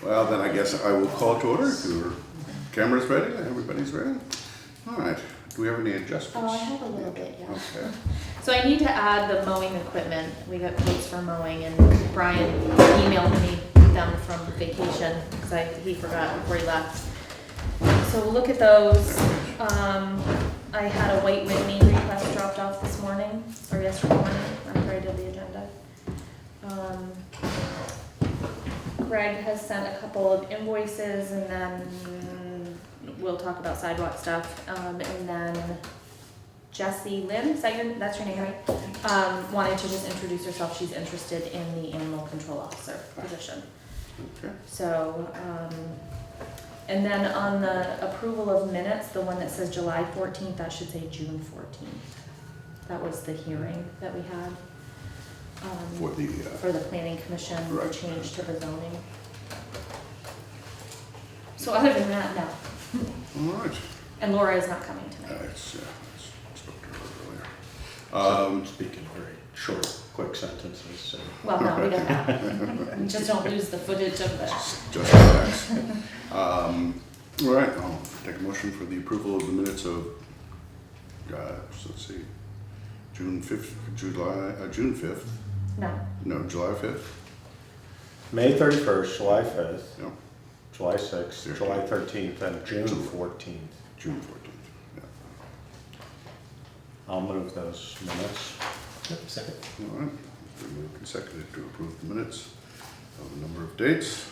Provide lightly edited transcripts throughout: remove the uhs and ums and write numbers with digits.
Well, then I guess I will call to order. If your camera's ready, everybody's ready. All right. Do we have any adjustments? Oh, I have a little bit, yeah. Okay. So I need to add the mowing equipment. We got quotes for mowing, and Brian emailed me them from vacation because he forgot before he left. So we'll look at those. I had a white Whitney request dropped off this morning, or yesterday morning, after I did the agenda. Greg has sent a couple of invoices, and then we'll talk about sidewalk stuff. And then Jessie Lynn, that's your name, right? Wanted to just introduce herself. She's interested in the animal control officer position. Okay. So, and then on the approval of minutes, the one that says July 14th, that should say June 14th. That was the hearing that we had. For the planning commission, right. The change to the zoning. So other than that, no. All right. And Laura is not coming tonight. I spoke to her earlier. Speaking very short, quick sentences. So. Well, no, we don't know. Just don't lose the footage of this. Just facts. All right. I'll take a motion for the approval of the minutes of, let's see, June 5th. No, July 5th. May 31st, July 5th, Yeah. July 6th, July 13th, and June 14th. June 14th. Yeah. I'll move those minutes. Yep, second. All right. Been moved and seconded to approve the minutes of a number of dates.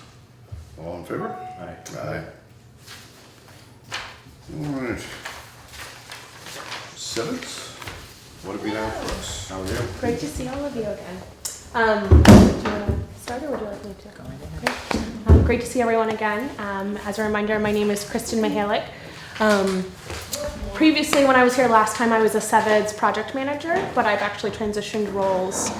All in favor? Aye. Aye. All right. SeVEDS. What have you have for us? How are you? Great to see all of you again. Do you want to start or would you like me to? Go ahead. Okay. Great to see everyone again. As a reminder, my name is Kristen Mihalik. Previously, when I was here last time, I was a SeVEDS project manager, but I've actually transitioned roles,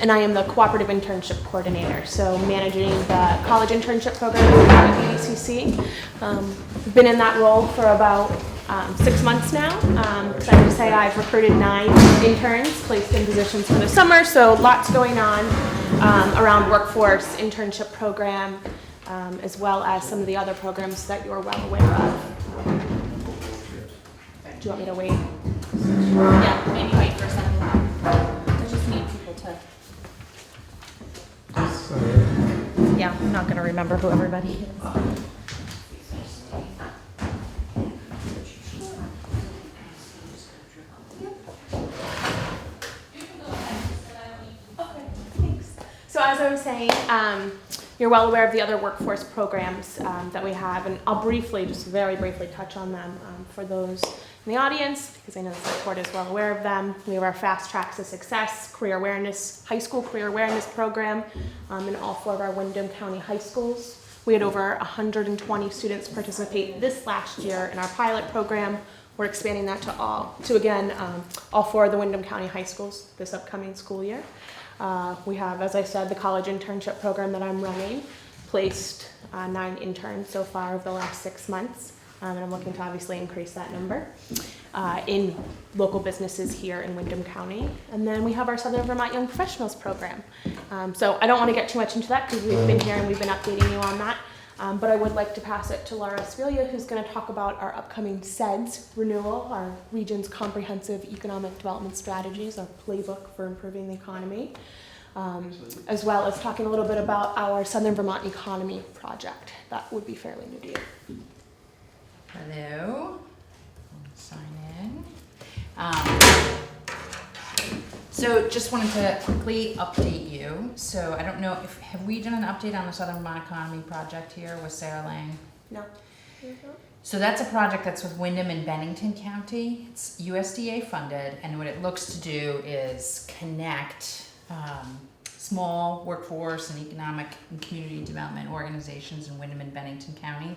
and I am the cooperative internship coordinator, so managing the college internship program at UDCC. I've been in that role for about 6 months now. Excited to say I've recruited 9 interns, placed in positions for the summer, so lots going on around workforce, internship program, as well as some of the other programs that you're well aware of. Do you want me to wait? Yeah, maybe wait for a second. I just need people to. Yeah, I'm not going to remember who everybody is. So as I was saying, you're well aware of the other workforce programs that we have, and I'll briefly, just very briefly touch on them for those in the audience, because I know the select board is well aware of them. We have our Fast Tracks to Success career awareness, high school career awareness program in all 4 of our Windham County high schools. We had over 120 students participate this last year in our pilot program. We're expanding that to all 4 of the Windham County high schools this upcoming school year. We have, as I said, the college internship program that I'm running, placed 9 interns so far over the last 6 months, and I'm looking to obviously increase that number in local businesses here in Windham County. And then we have our Southern Vermont Young Professionals program. So I don't want to get too much into that because we've been here and we've been updating you on that. But I would like to pass it to Laura Svilia, who's going to talk about our upcoming SeVEDS renewal, our region's comprehensive economic development strategies, our playbook for improving the economy, as well as talking a little bit about our Southern Vermont Economy project. That would be fairly new to you. Hello. I'll sign in. So just wanted to quickly update you. So I don't know if, have we done an update on the Southern Vermont Economy project here with Sarah Lang? No. So that's a project that's with Windham and Bennington County. It's USDA funded, and what it looks to do is connect small workforce and economic and community development organizations in Windham and Bennington County,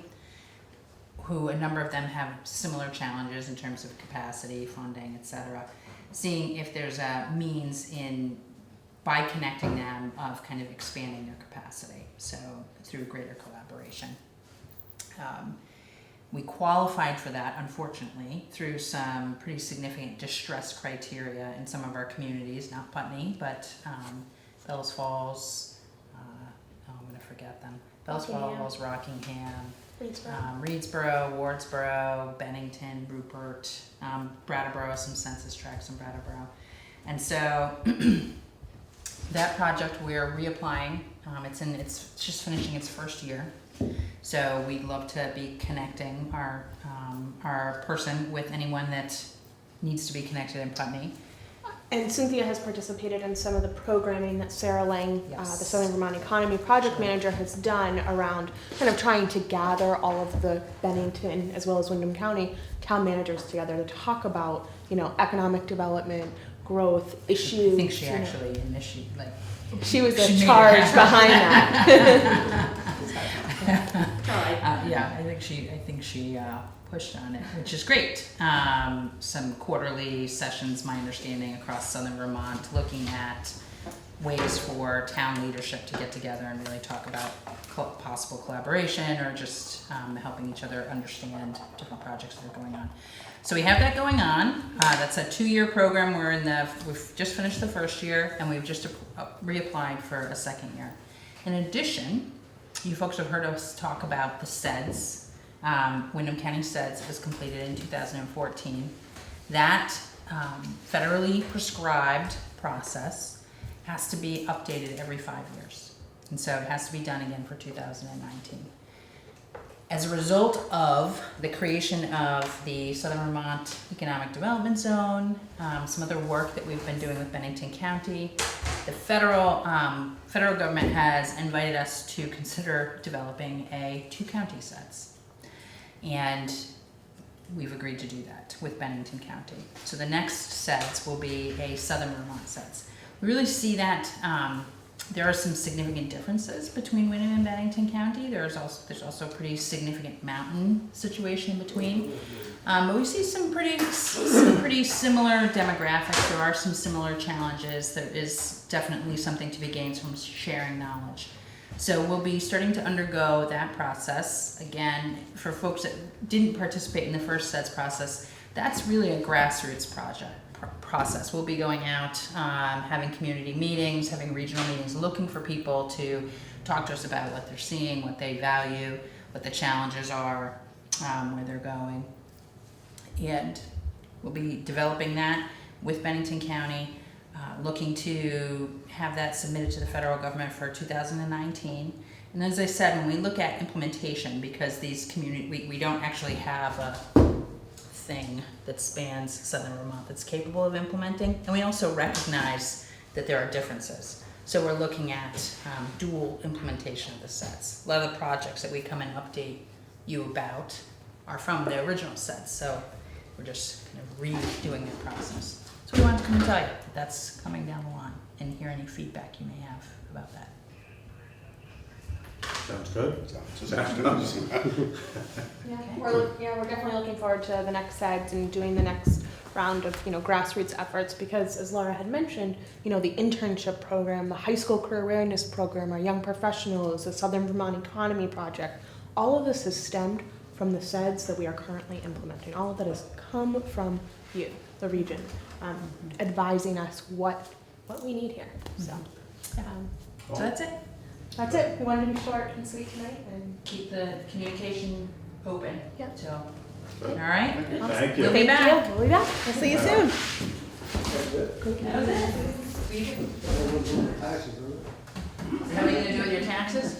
who a number of them have similar challenges in terms of capacity, funding, etc. Seeing if there's a means in, by connecting them, of kind of expanding their capacity, so through greater collaboration. We qualified for that, unfortunately, through some pretty significant distress criteria in some of our communities, not Putney, but Bellows Falls, I'm going to forget them, Bells Rockingham. Falls, Rockingham, Reedsboro. Reedsboro, Wardsboro, Bennington, Rupert, Brattleboro, some census tracts in Brattleboro. And so that project we're reapplying. It's just finishing its first year. So we'd love to be connecting our person with anyone that needs to be connected in Putney. And Cynthia has participated in some of the programming that Sarah Lang, Yes. the Southern Vermont Economy Project Manager, has done around kind of trying to gather all of the Bennington as well as Windham County town managers together to talk about, economic development, growth, issues. I think she you know. actually initiated, She was she the made it charge happen. behind that. yeah, I think she pushed on it, which is great. Some quarterly sessions, my understanding, across Southern Vermont, looking at ways for town leadership to get together and really talk about possible collaboration or just helping each other understand different projects that are going on. So we have that going on. That's a 2-year program. We've just finished the first year and we've just reapplied for a second year. In addition, you folks have heard us talk about the SeVEDS. Windham County SeVEDS was completed in 2014. That federally prescribed process has to be updated every 5 years. And so it has to be done again for 2019. As a result of the creation of the Southern Vermont Economic Development Zone, some other work that we've been doing with Bennington County, the federal government has invited us to consider developing a 2-county SeVEDS. And we've agreed to do that with Bennington County. So the next SeVEDS will be a Southern Vermont SeVEDS. We really see that there are some significant differences between Windham and Bennington County. There's also a pretty significant mountain situation in between. But we see some pretty similar demographics. There are some similar challenges. There is definitely something to be gained from sharing knowledge. So we'll be starting to undergo that process. Again, for folks that didn't participate in the first SeVEDS process, that's really a grassroots process. We'll be going out, having community meetings, having regional meetings, looking for people to talk to us about what they're seeing, what they value, what the challenges are, where they're going. And we'll be developing that with Bennington County, looking to have that submitted to the federal government for 2019. And as I said, when we look at implementation, because we don't actually have a thing that spans Southern Vermont that's capable of implementing, and we also recognize that there are differences. So we're looking at dual implementation of the SeVEDS. A lot of the projects that we come and update you about are from the original SeVEDS, so we're just kind of redoing that process. So we wanted to come and tell you that that's coming down the line and hear any feedback you may have about that. Sounds good. Sounds good. Yeah, we're definitely looking forward to the next SeVEDS and doing the next round of grassroots efforts, because as Laura had mentioned, the internship program, the high school career awareness program, our young professionals, the Southern Vermont Economy Project, all of this has stemmed from the SeVEDS that we are currently implementing. All of that has come from you, the region, advising us what we need here. So So that's it. that's it. We wanted to be short and sweet tonight, and Keep the communication open. Yeah. So, all right. Thank you. We'll be back. we'll be back. We'll see you soon. That was it. How are you gonna do with your taxes?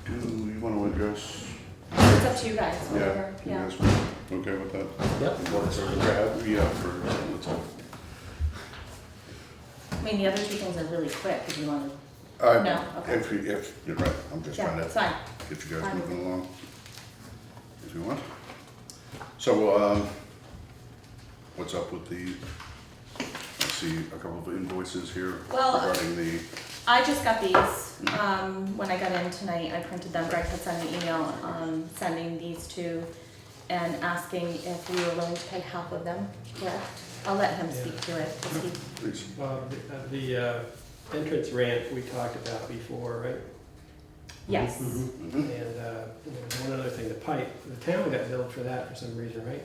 Do you want to address? It's up to you guys, Yeah, whatever, you yeah. guys okay with that? Yep. Yeah, for, let's hope. I mean, the other 2 things are really quick, if you want to, No, No, okay. if you're right, I'm just yeah, trying it's to fine. get you guys Fine. moving along, if you want. So, what's up with I see a couple of invoices here Well, regarding the, I just got these, when I got in tonight, I printed them, Greg had sent an email, sending these to, and asking if we were willing to pay half of them, correct? I'll let him speak to it, 'cause he, please. Well, the entrance ramp we talked about before, right? yes. Mhm. And one other thing, the pipe, the town got billed for that for some reason, right?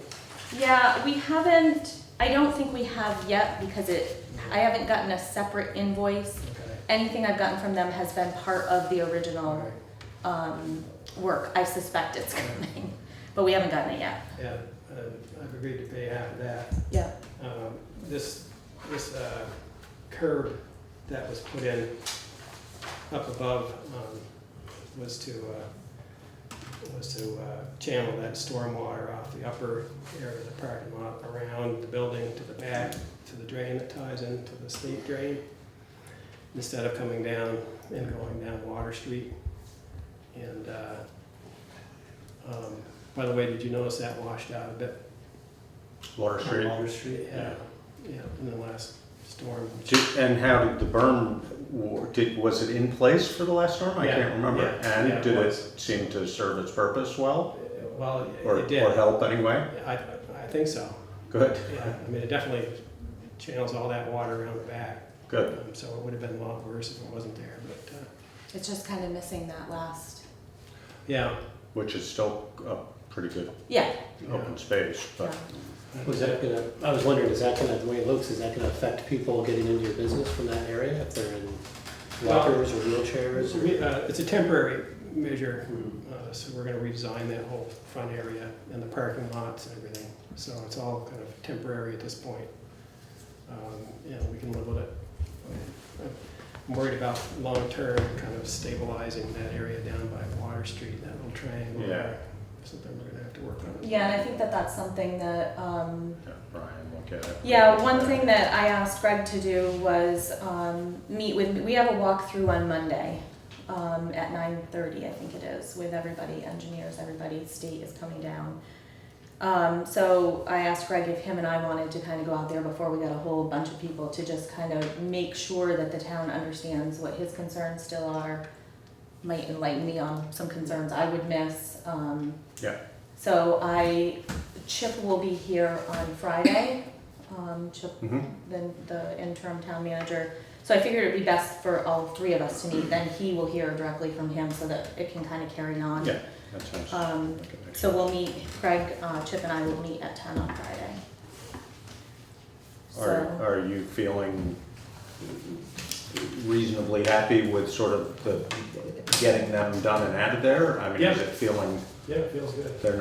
Yeah, we haven't, I don't think we have yet because I haven't gotten a separate invoice. Okay. Anything I've gotten from them has been part of the original Alright. work. I suspect it's coming, but we haven't gotten it yet. Yeah, I've agreed to pay half of that. Yeah. This curb that was put in up above was to channel that stormwater off the upper area of the parking lot around the building to the back to the drain that ties into the state drain, instead of coming down and going down Water Street. And by the way, did you notice that washed out a bit? Water Street. Water Street, yeah, in the last storm. And how did the berm, was it in place for the last storm? I Yeah, can't remember. yeah, And yeah, it did was. it seem to serve its purpose well? Well, Or, it did. or help anyway? I think so. Good, Yeah, I mean, it definitely channels all that water around the back. good. So it would have been a lot worse if it wasn't there, but, It's just kind of missing that last. yeah. Which is still a pretty good Yeah. open space, but Was that gonna, I was wondering, is that gonna, the way it looks, is that gonna affect people getting into your business from that area? If they're in walkers or wheelchairs? Or? It's a temporary measure, Mhm. so we're gonna redesign that whole front area and the parking lots and everything. So it's all kind of temporary at this point. We can live with it. I'm worried about long-term kind of stabilizing that area down by Water Street, that little triangle. Yeah. there. Something we're gonna have to work on. Yeah, and I think that that's something that, yeah, Brian, look at it. yeah, one thing that I asked Greg to do was meet with, we have a walkthrough on Monday at 9:30, I think it is, with everybody, engineers, everybody, state is coming down. So I asked Greg if him and I wanted to kind of go out there before we got a whole bunch of people to just kind of make sure that the town understands what his concerns still are. Might enlighten me on some concerns I would miss. Yeah. So Chip will be here on Friday, Chip, Mhm. the interim town manager. So I figured it'd be best for all three of us to meet, then he will hear directly from him so that it can kind of carry on. Yeah, that sounds like it makes So sense. we'll meet, Greg, Chip and I will meet at 10 on Friday. So, Are you feeling reasonably happy with sort of the getting them done and out of there? I mean, is Yeah. it feeling Yeah, it feels good. they're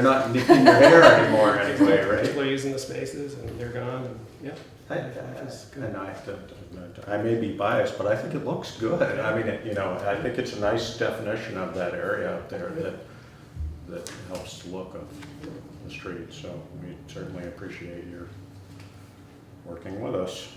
not nicking your hair anymore anyway, right? People are using the spaces and they're gone, and, yeah. And I may be biased, but I think it looks good. I mean, I think it's a nice definition of that area up there that helps the look of the street. So we certainly appreciate your working with us.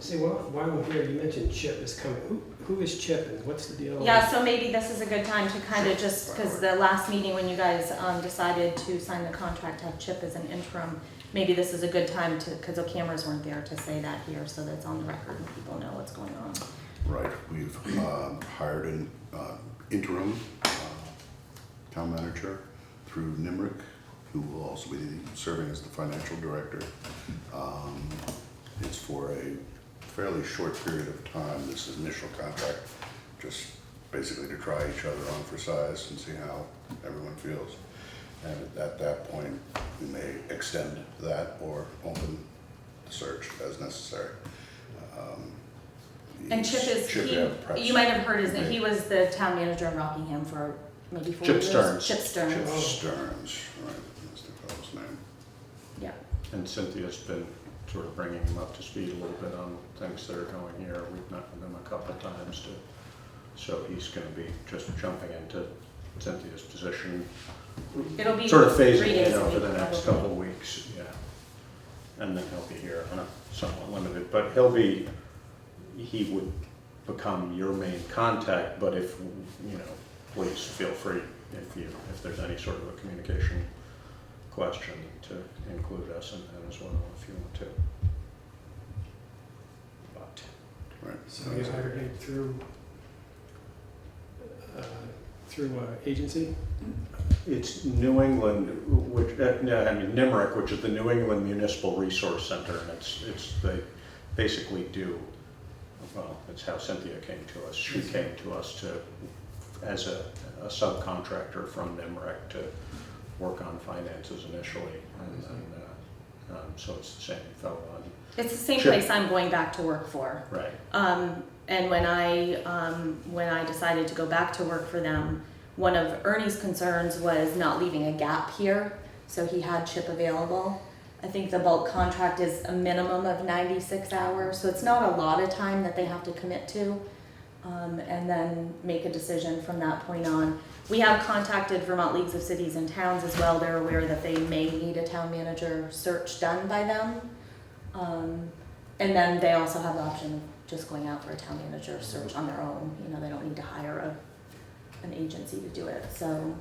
See, while we're here, you mentioned Chip is coming. Who is Chip and what's the deal? yeah, so maybe this is a good time to kind of just, because the last meeting when you guys decided to sign the contract, have Chip as an interim, maybe this is a good time to, because the cameras weren't there, to say that here so that it's on the record and people know what's going on. Right, we've hired an interim town manager through NIMRIC, who will also be serving as the financial director. It's for a fairly short period of time, this initial contract, just basically to try each other on for size and see how everyone feels. And at that point, we may extend that or open the search as necessary. And Chip is, perhaps you might have heard his name, may- he was the town manager in Rockingham for maybe 4 Chip years. Stearns. Chip Stearns. Chip Stearns, right, that's the fellow's name. Yeah. And Cynthia's been sort of bringing him up to speed a little bit on things that are going here. We've met with him a couple of times so he's going to be just jumping into Cynthia's position, It'll be sort of 3 phasing days in a over week, the next probably. couple of weeks, yeah. And then he'll be here on a somewhat limited, but he would become your main contact, but if, please feel free if there's any sort of a communication question to include us in that as well, if you want to. But, Right. So you hired him through agency? it's New England, NIMRIC, which is the New England Municipal Resource Center, and they basically do, well, it's how Cynthia came to us. She came to us as a subcontractor from NIMRIC to work on finances initially, and then, so it's the same fellow on, It's the same Sure. place I'm going back to work for. right, And when I decided to go back to work for them, one of Ernie's concerns was not leaving a gap here, so he had CHIP available. I think the bulk contract is a minimum of 96 hours, so it's not a lot of time that they have to commit to, and then make a decision from that point on. We have contacted Vermont Leagues of Cities and Towns as well. They're aware that they may need a town manager search done by them. And then they also have the option of just going out for a town manager search on their own. You know, they don't need to hire an agency to do it. So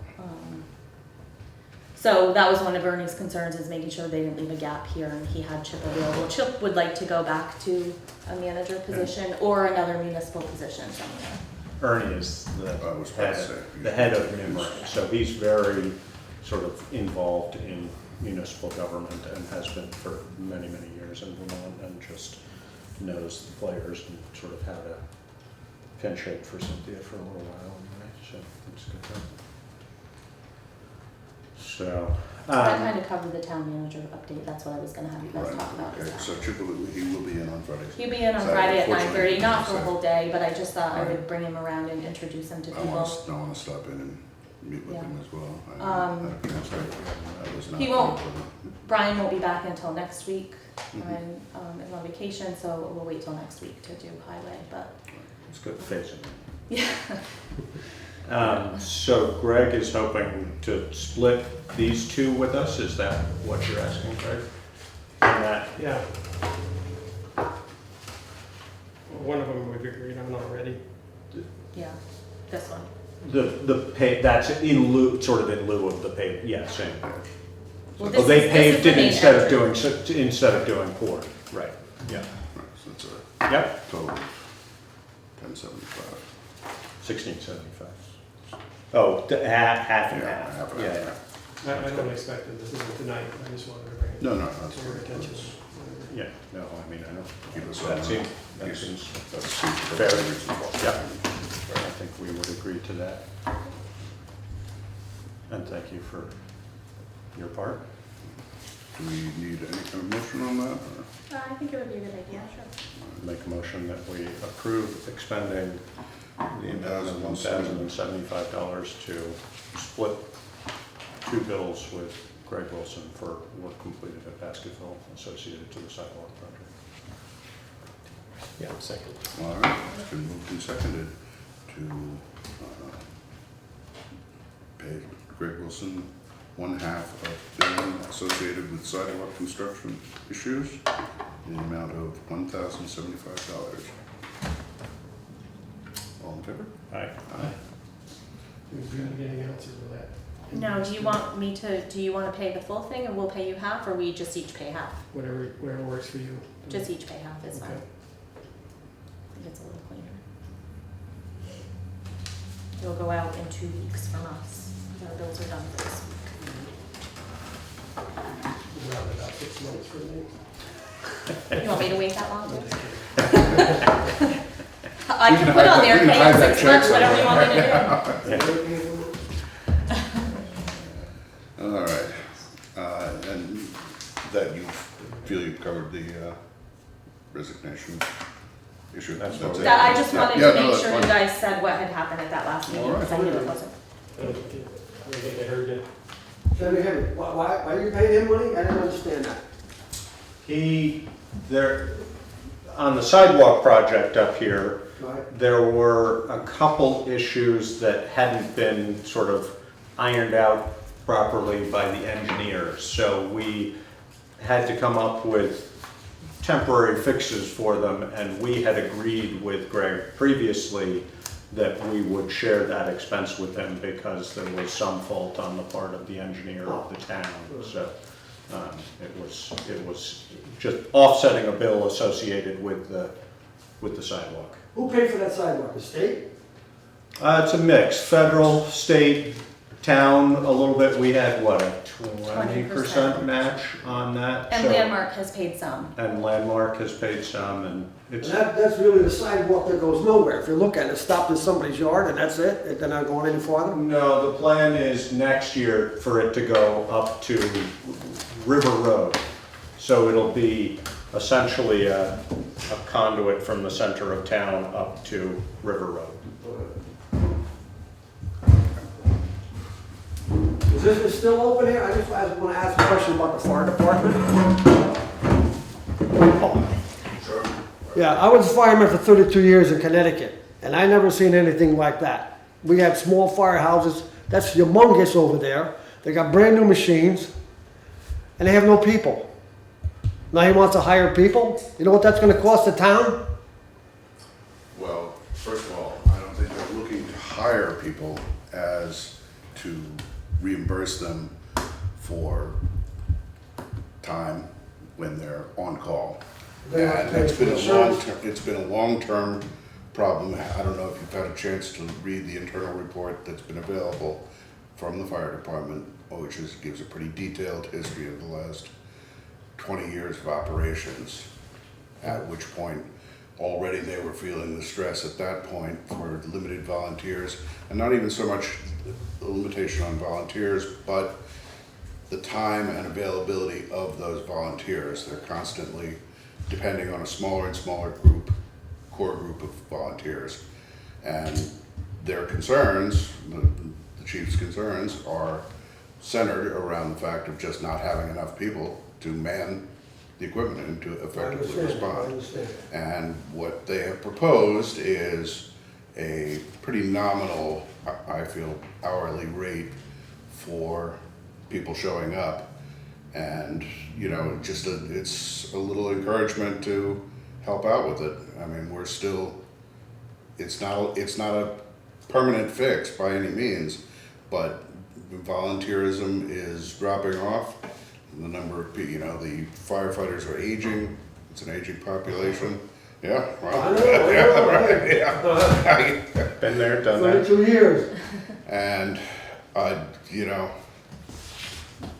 that was one of Ernie's concerns, is making sure they didn't leave a gap here, and he had CHIP available. CHIP would like to go back to a manager position or another municipal position somewhere. Ernie is I was about to say. the head of NIMR, so he's very sort of involved in municipal government and has been for many, many years in Vermont, and just knows the players and sort of how to pinch hit for Cynthia for a little while anyway, so it's a good thing. So, So I kind of covered the town manager update. That's what I was gonna have you guys Right, talk about. okay, so Chip he will be in on Fridays. He'll be in on So Friday at unfortunately, 9:30, not for a so whole day, but I just thought I Right. would bring him around and introduce him to I people. want to stop in and meet with Yeah. him as well. I was not he won't- able to- Brian won't be back until next week. Mhm. Brian is on vacation, so we'll wait till next week to do highway, but it's good phasing. yeah. So Greg is hoping to split these two with us, is that what you're asking, Greg? And that, Yeah. One of them we've agreed on already. Yeah, this one. the pay, that's in lieu, sort of in lieu of the pay, yeah, same. Well, Oh, they this is paved the it main instead of doing poured, right, yeah. Right, so it's a Yep, total of 1075. 1675. Oh, half and Yeah, half, half and yeah, half. yeah. I don't expect that this isn't tonight, I just wanted to bring it No, that's to your fine. attention. Yeah, no, I mean, I know. Keep us That on seems, that. that seems That's fair. very reasonable. Yeah. I think we would agree to that. And thank you for your part. Do we need any kind of motion on that? Or? I think it would be a good idea, sure. Make a motion that we approve expending the amount of $1,075 to split two bills with Greg Wilson for work completed at Basketville associated to the sidewalk project. Yeah, second. All right, it's been moved and seconded to pay Greg Wilson 1/2 of billing associated with sidewalk construction issues in the amount of $1,075. All in favor? Aye. Aye. Do you have anything else with that? No, do you want to pay the full thing and we'll pay you half, or we just each pay half? Whatever works for you. Just each pay half is fine. Okay. I think it's a little cleaner. It'll go out in 2 weeks from us. Our bills are done for this week. Around about 6 months for me. You want me to wait that long? I'm too? just kidding. I can put on there, pay in 6 months, whatever you want me to do. All right, and that you feel you've covered the resignation issue? That's what we- That, I just wanted Yeah, to no, make that's sure you fine. guys said what had happened at that last meeting, All right. because I knew it wasn't. I think I heard it. So, hey, why are you paying him money? I didn't understand that. On the sidewalk project up here, Right? there were a couple issues that hadn't been sort of ironed out properly by the engineers. So we had to come up with temporary fixes for them, and we had agreed with Greg previously that we would share that expense with him because there was some fault on the part of the engineer of the town. So it was just offsetting a bill associated with the sidewalk. Who paid for that sidewalk? The state? It's a mix, federal, state, town a little bit, we had what, a 20% match on that? And So- Landmark has paid some. And Landmark has paid some, and And it's, that's really the sidewalk that goes nowhere. If you look at it, it stopped in somebody's yard and that's it. They're not going any farther. no, the plan is next year for it to go up to River Road. So it'll be essentially a conduit from the center of town up to River Road. Is this still open here? I just want to ask a question about the fire department. Sure. Yeah, I was a fireman for 32 years in Connecticut, and I never seen anything like that. We have small firehouses, that's humongous over there. They got brand new machines, and they have no people. Now he wants to hire people? You know what that's gonna cost the town? Well, first of all, I don't think they're looking to hire people as to reimburse them for time when they're on call. They have And to pay it's for been a insurance. it's been a long-term problem. I don't know if you've had a chance to read the internal report that's been available from the fire department, which gives a pretty detailed history of the last 20 years of operations, at which point already they were feeling the stress at that point for limited volunteers, and not even so much the limitation on volunteers, but the time and availability of those volunteers. They're constantly depending on a smaller and smaller core group of volunteers. And their concerns, the chief's concerns, are centered around the fact of just not having enough people to man the equipment and to effectively I respond. understand. And what they have proposed is a pretty nominal, I feel, hourly rate for people showing up. And, you know, it's a little encouragement to help out with it. I mean, we're still, it's not a permanent fix by any means, but volunteerism is dropping off. The number of people, you know, the firefighters are aging. It's an aging population. Yeah, well, I know, yeah, right, yeah. Been there, done that. 32 years. And, you know,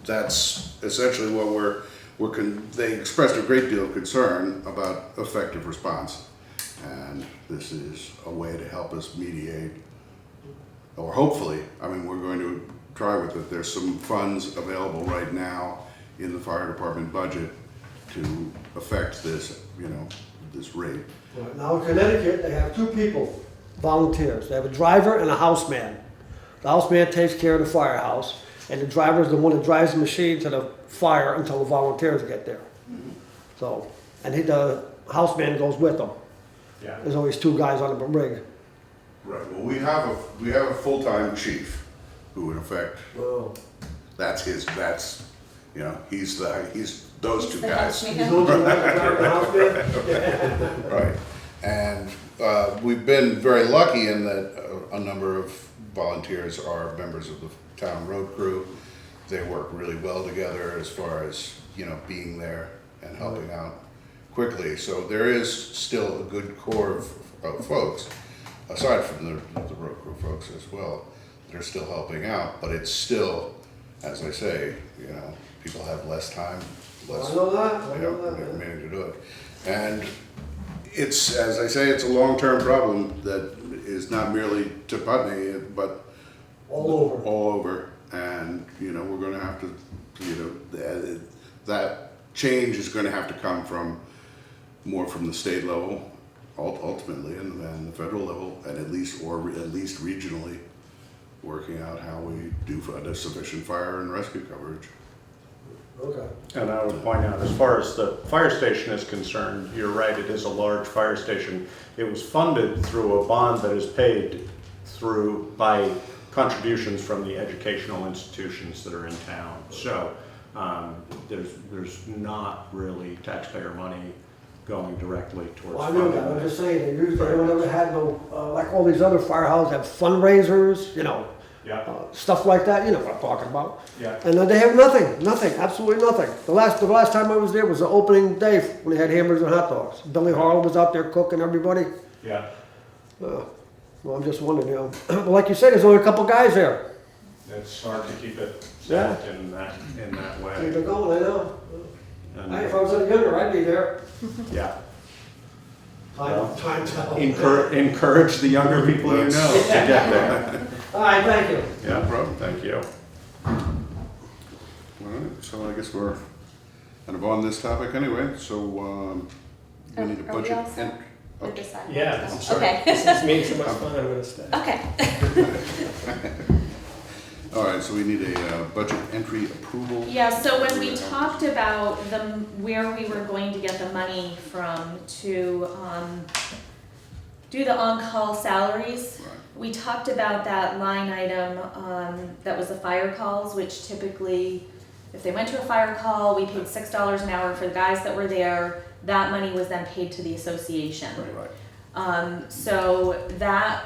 that's essentially what they expressed a great deal of concern about effective response. And this is a way to help us mediate, or hopefully, I mean, we're going to try with it. There's some funds available right now in the fire department budget to affect this, you know, this rate. Right, now in Connecticut, they have 2 people, volunteers. They have a driver and a houseman. The houseman takes care of the firehouse, and the driver is the one that drives the machine to the fire until the volunteers get there. So, and the houseman goes with them. Yeah. There's always 2 guys on the rig. Right, well, we have a full-time chief who in effect, Oh. you know, he's those 2 The guys. houseman. He's the one that drives the houseman? Right, and we've been very lucky in that a number of volunteers are members of the town road crew. They work really well together as far as, you know, being there and helping out quickly. So there is still a good core of folks, aside from the road crew folks as well, that are still helping out. But it's still, as I say, you know, people have less time, less I know that, I you know know, that. meaning to do it. And it's, as I say, it's a long-term problem that is not merely to Putney, but All over. all over. And, you know, we're gonna have to, you know, that change is gonna have to come from more from the state level, ultimately, and the federal level, and at least regionally, working out how we do sufficient fire and rescue coverage. Okay. And I would point out, as far as the fire station is concerned, you're right, it is a large fire station. It was funded through a bond that is paid by contributions from the educational institutions that are in town. So there's not really taxpayer money going directly towards Well, I know funding. that, I'm just saying, they usually don't ever had no, like all these other firehouses have fundraisers, you know, Yeah, stuff like that, you know what I'm talking about. yeah. And they have nothing, absolutely nothing. The last time I was there was the opening day when they had hamburgers and hot dogs. Billy Harlow was out there cooking everybody. Yeah, Well, I'm just wondering, you know, but like you said, there's only a couple guys there. It's hard to keep it Yeah. set in that Keep way. it going, I know. And, If I was any younger, I'd be there. yeah. Time tell. Encourage the younger people you know to get there. All right, thank you. Yeah, problem. Thank you. All right, so I guess we're kind of on this topic anyway, so we need a Are we budget. all set? and- With the sidewalk Yeah, stuff? I'm sorry. Okay. This means so much fun, I'm gonna stay. Okay. All right, so we need a budget entry approval. Yeah, so when we talked about where we were going to get the money from to do the on-call salaries, Right. we talked about that line item that was the fire calls, which typically, if they went to a fire call, we paid $6 an hour for the guys that were there. That money was then paid to the association. Right. So that,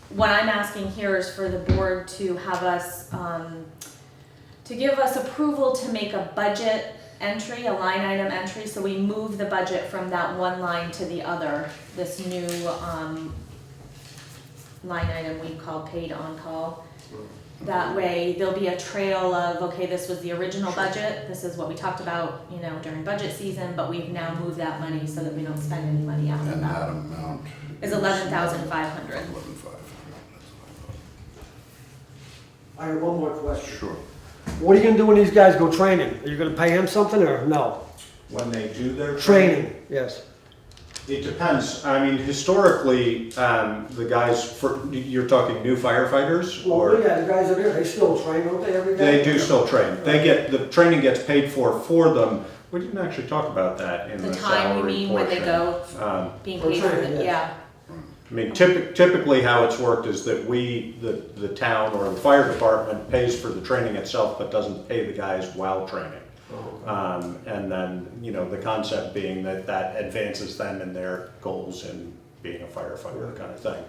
what I'm asking here is for the board to have us, to give us approval to make a budget entry, a line item entry, so we move the budget from that one line to the other, this new, line item we call paid on call. That way, there'll be a trail of, okay, this was the original budget, this is what we talked about, you know, during budget season, but we've now moved that money so that we don't spend any money after And that that. amount Is 11,500. 11,500. I have one more question. Sure. What are you gonna do when these guys go training? Are you gonna pay him something or no? When they do their Training, yes. it depends. I mean, historically, the guys, you're talking new firefighters, Well, or yeah, the guys are there, they still train, don't they, every day? they do still train. The training gets paid for them. We didn't actually talk about that in The the time, you salary mean, when they portion. go, being For paid for training, the, yes. yeah. I mean, typically how it's worked is that the town or the fire department pays for the training itself, but doesn't pay the guys while training. Oh, And then, you know, the concept being that advances them in their goals in being a firefighter kind of thing.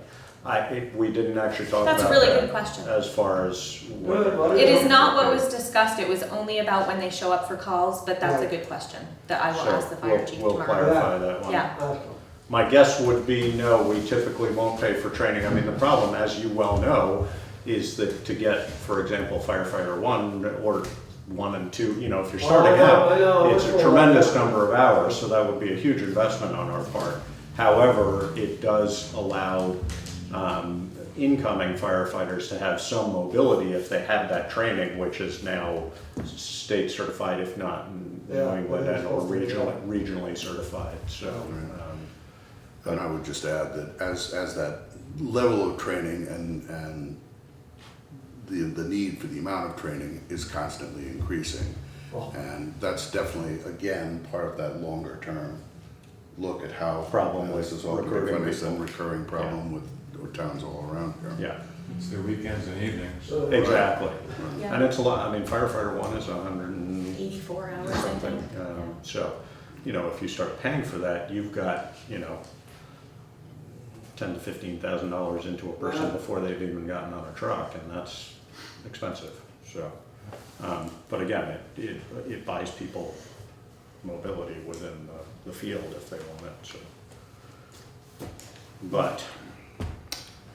We didn't actually talk about That's that. a really good question. As far as. Good, well, It is not what was discussed, it was only about when they show up for calls, but that's a good question that I will So ask the fire chief tomorrow. We'll clarify that one. Yeah. okay. My guess would be, no, we typically won't pay for training. I mean, the problem, as you well know, is that to get, for example, firefighter 1 or 1 and 2, you know, if you're starting I know. out, it's a tremendous number of hours, so that would be a huge investment on our part. However, it does allow incoming firefighters to have some mobility if they have that training, which is now state certified, if not in New Yeah, England, it is and or supposed to be, regionally certified, so. And I would just add that as that level of training and the need for the amount of training is constantly increasing. Oh. And that's definitely, again, part of that longer term look at how. Problem this with is all recruiting funny, some people. recurring problem with towns all around here. Yeah, It's their weekends and evenings. So, exactly. Yeah. And it's a lot, I mean, firefighter 1 is 100 and 84 hours, I something. think. So, you know, if you start paying for that, you've got, you know, $10,000 to $15,000 into a person Yeah. before they've even gotten on a truck, and that's expensive, so. But again, it buys people mobility within the field if they want it, so. But,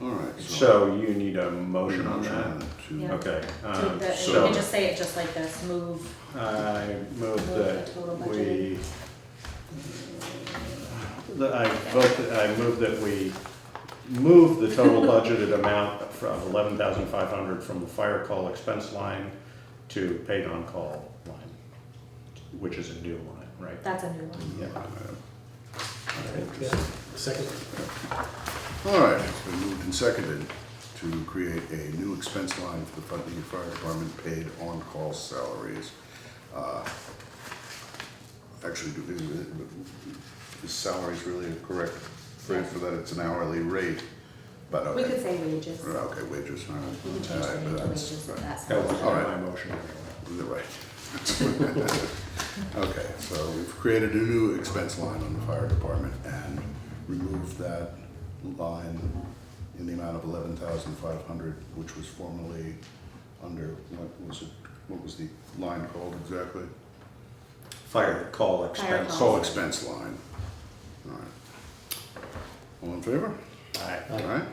All right. so you need a motion on that? Yeah. Okay, You so can just say it just like this, move, I move Move that the total we, budget. I move that we move the total budgeted amount from 11,500 from the fire call expense line to paid on call line, which is a new line, right? that's a new one. Yeah. Yeah. Second. All right, it's been moved and seconded to create a new expense line for the Putney Fire Department paid on-call salaries. Actually, is salaries really a correct phrase for that? It's an hourly rate, but okay. We could say wages. Okay, wages, all right. We could change it into wages if that's. That was All right. my motion anyway. You're right. Okay, so we've created a new expense line on the fire department and removed that line in the amount of 11,500, which was formerly under, what was the line called exactly? Fire call expense. call. Call expense line. All right. All in favor? Aye. All right.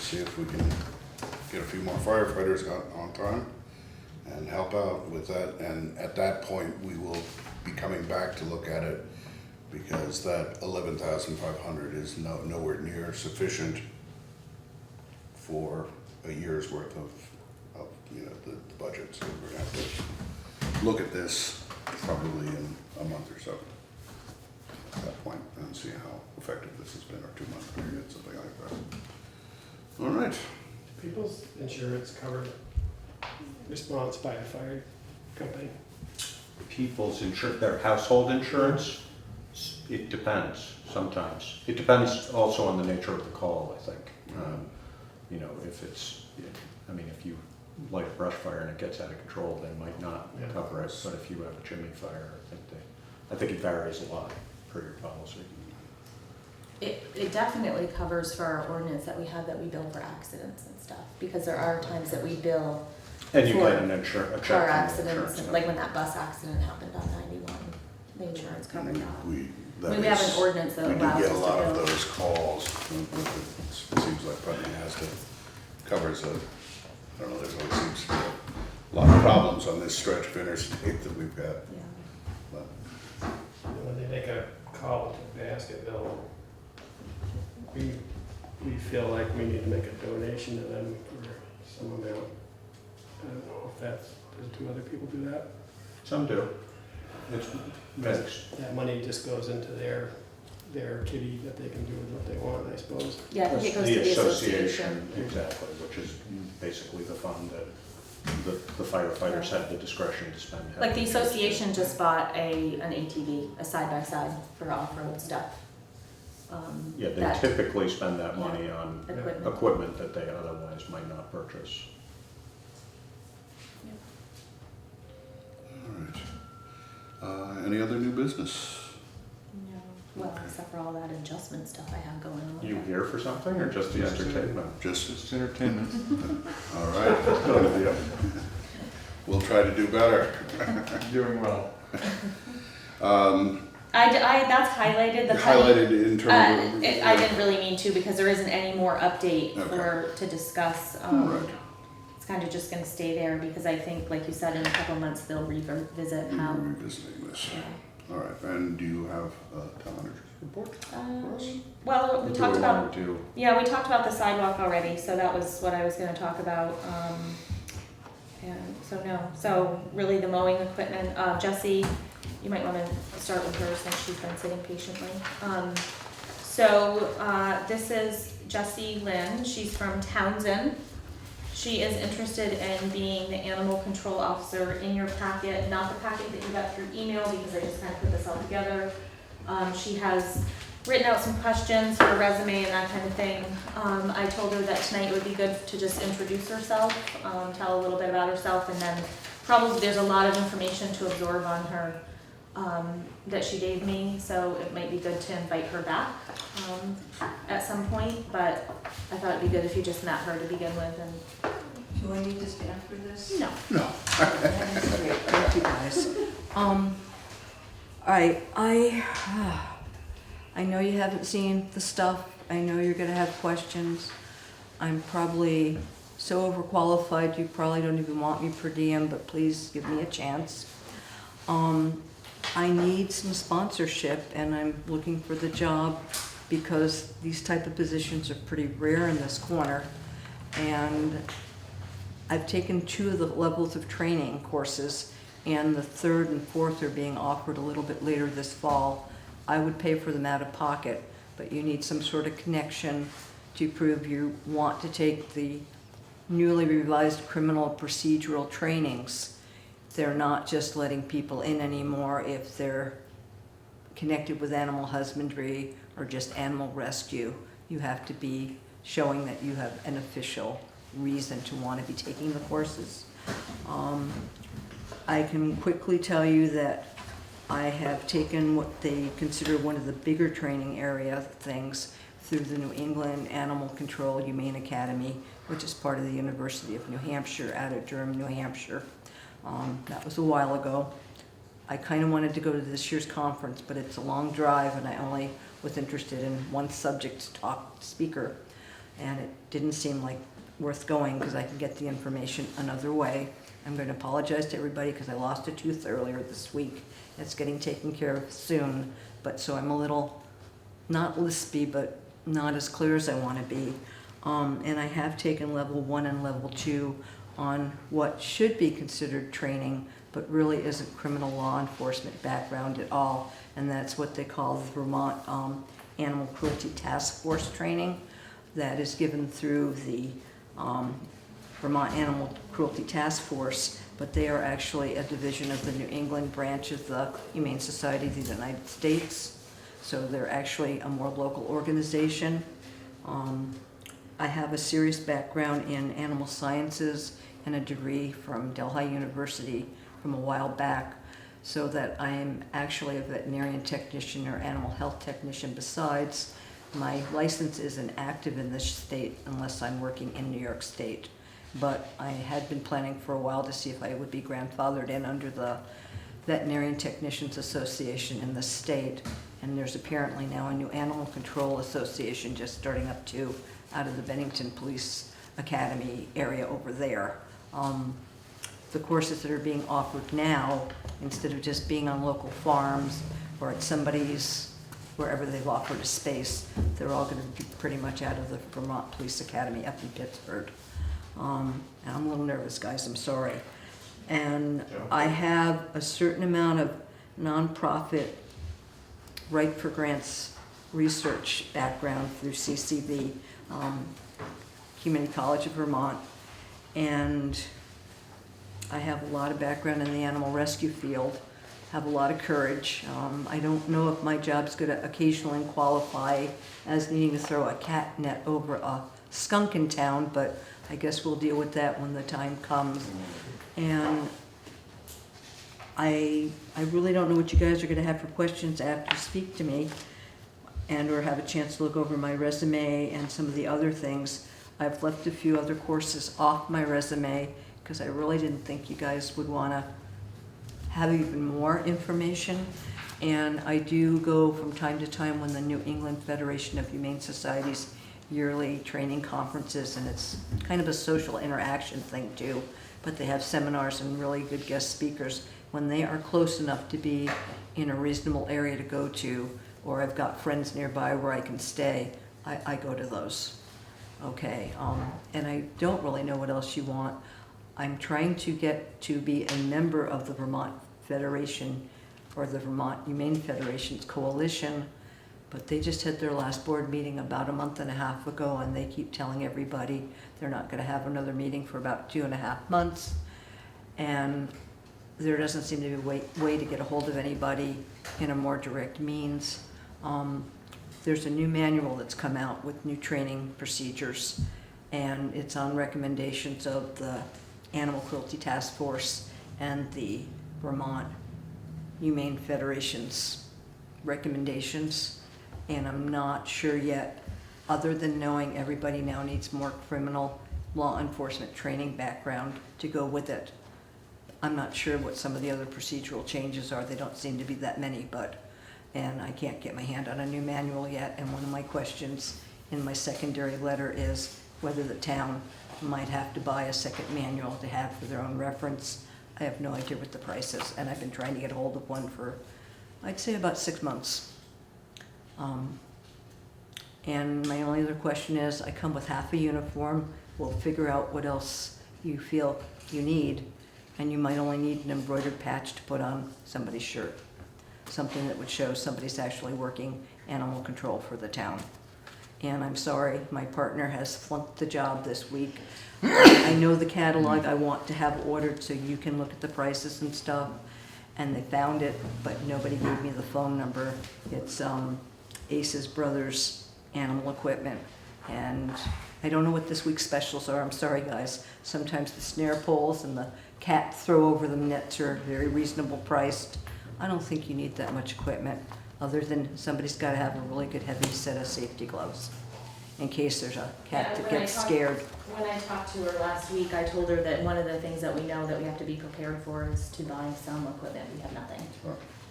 see if we can get a few more firefighters out on time and help out with that. And at that point, we will be coming back to look at it, because that 11,500 is nowhere near sufficient for a year's worth of the budget. So we're gonna have to look at this probably in a month or so at that point and see how effective this has been, or 2 month period, something like that. All right. People's insurance covered response by a fire company. People's insurance, their household insurance, it depends sometimes. It depends also on the nature of the call, I think. You know, if it's, I mean, if you light a brush fire and it gets out of control, they might not Yeah. cover it. But if you have a chimney fire, I think it varies a lot per your policy. It definitely covers for our ordinance that we have, that we bill for accidents and stuff, because there are times that we bill And you for get a check from car the accidents, insurance and company. like when that bus accident happened on 91, the insurance covered that. We We have an ordinance that We do allows get us a to lot of bill. those calls. It seems like Putney has to, covers a, I don't know, there's always seems to be a lot of problems on this stretch of interstate that we've got. Yeah. But When they make a call to Baskettville, we feel like we need to make a donation to them for some amount. I don't know if does 2 other people do that? Some do. It's mixed. That money just goes into their kitty that they can do with what they want, I suppose. Yeah, I think it goes to the association. Exactly, which is basically the fund that the firefighters have the discretion to spend. Like the association just bought an ATV, a side-by-side for off-road stuff. Yeah, they that typically spend that money on equipment. equipment that they otherwise might not purchase. all right. Any other new business? No, well, except for all that adjustment stuff I have going on. You here for something or just the Just entertainment? Just entertainment. all right. We'll try to do better. Doing well. That's highlighted, the Highlighted in terms of. I didn't really mean to, because there isn't any more update Okay. to discuss. Right. It's kind of just gonna stay there, because I think, like you said, in a couple months, they'll revisit We're how. revisiting this. Yeah. All right. And do you have a town manager's report for us? Well, we talked about, Do yeah, we talked about the sidewalk already, so that was what I was gonna talk about. And so no, so really the mowing equipment, Jessie, you might wanna start with her since she's been sitting patiently. This is Jessie Lynn, she's from Townsend. She is interested in being the animal control officer. In your packet, not the packet that you got through email, because I just kind of put this all together. She has written out some questions, her resume and that kind of thing. I told her that tonight it would be good to just introduce herself, tell a little bit about herself, and then probably there's a lot of information to absorb on her that she gave me, so it might be good to invite her back at some point, but I thought it'd be good if you just met her to begin with. And Do I need to stand for this? no. No. That's great, thank you guys. All right, I know you haven't seen the stuff, I know you're gonna have questions. I'm probably so overqualified, you probably don't even want me per diem, but please give me a chance. I need some sponsorship, and I'm looking for the job because these type of positions are pretty rare in this corner. And I've taken 2 of the levels of training courses, and the 3rd and 4th are being offered a little bit later this fall. I would pay for them out of pocket, but you need some sort of connection to prove you want to take the newly revised criminal procedural trainings. They're not just letting people in anymore if they're connected with animal husbandry or just animal rescue. You have to be showing that you have an official reason to want to be taking the courses. I can quickly tell you that I have taken what they consider one of the bigger training area things through the New England Animal Control Humane Academy, which is part of the University of New Hampshire out of Durham, New Hampshire. That was a while ago. I kind of wanted to go to this year's conference, but it's a long drive and I only was interested in one subject speaker. and it didn't seem like worth going because I can get the information another way. I'm going to apologize to everybody because I lost a tooth earlier this week. It's getting taken care of soon, but so I'm a little, not lispy, but not as clear as I want to be. And I have taken level 1 and level 2 on what should be considered training, but really isn't criminal law enforcement background at all. And that's what they call the Vermont Animal Cruelty Task Force training that is given through the Vermont Animal Cruelty Task Force, but they are actually a division of the New England branch of the Humane Society of the United States. So they're actually a more local organization. I have a serious background in animal sciences and a degree from Delhi University from a while back, so that I am actually a veterinarian technician or animal health technician. Besides, my license isn't active in this state unless I'm working in New York State. But I had been planning for a while to see if I would be grandfathered in under the Veterinarian Technicians Association in the state. And there's apparently now a new Animal Control Association just starting up too, out of the Bennington Police Academy area over there. The courses that are being offered now, instead of just being on local farms or at somebody's, wherever they've offered a space, they're all going to be pretty much out of the Vermont Police Academy up in Pittsburgh. And I'm a little nervous, guys, I'm sorry. And I have a certain amount of nonprofit Right for Grants research background through CCV, Community College of Vermont, and I have a lot of background in the animal rescue field, have a lot of courage. I don't know if my job's going to occasionally qualify as needing to throw a cat net over a skunk in town, but I guess we'll deal with that when the time comes. And I really don't know what you guys are going to have for questions after you speak to me and or have a chance to look over my resume and some of the other things. I've left a few other courses off my resume because I really didn't think you guys would want to have even more information. And I do go from time to time when the New England Federation of Humane Societies yearly training conferences, and it's kind of a social interaction thing too, but they have seminars and really good guest speakers. When they are close enough to be in a reasonable area to go to, or I've got friends nearby where I can stay, I go to those. Okay, and I don't really know what else you want. I'm trying to get to be a member of the Vermont Federation, or the Vermont Humane Federation's coalition, but they just had their last board meeting about a month and a half ago, and they keep telling everybody they're not going to have another meeting for about 2.5 months. And there doesn't seem to be a way to get a hold of anybody in a more direct means. There's a new manual that's come out with new training procedures, and it's on recommendations of the Animal Cruelty Task Force and the Vermont Humane Federation's recommendations. And I'm not sure yet, other than knowing everybody now needs more criminal law enforcement training background to go with it. I'm not sure what some of the other procedural changes are. They don't seem to be that many, and I can't get my hand on a new manual yet. And one of my questions in my secondary letter is whether the town might have to buy a second manual to have for their own reference. I have no idea what the price is, and I've been trying to get a hold of one for, I'd say, about 6 months. And my only other question is, I come with half a uniform. We'll figure out what else you feel you need, and you might only need an embroidered patch to put on somebody's shirt, something that would show somebody's actually working animal control for the town. And I'm sorry, my partner has flunked the job this week. I know the catalog I want to have ordered so you can look at the prices and stuff, and they found it, but nobody gave me the phone number. It's Ace's Brothers Animal Equipment, and I don't know what this week's specials are. I'm sorry, guys. Sometimes the snare poles and the cat throw over them nets are very reasonable priced. I don't think you need that much equipment, other than somebody's got to have a really good heavy set of safety gloves in case there's a cat that gets scared. When I talked to her last week, I told her that one of the things that we know that we have to be prepared for is to buy some equipment. We have nothing.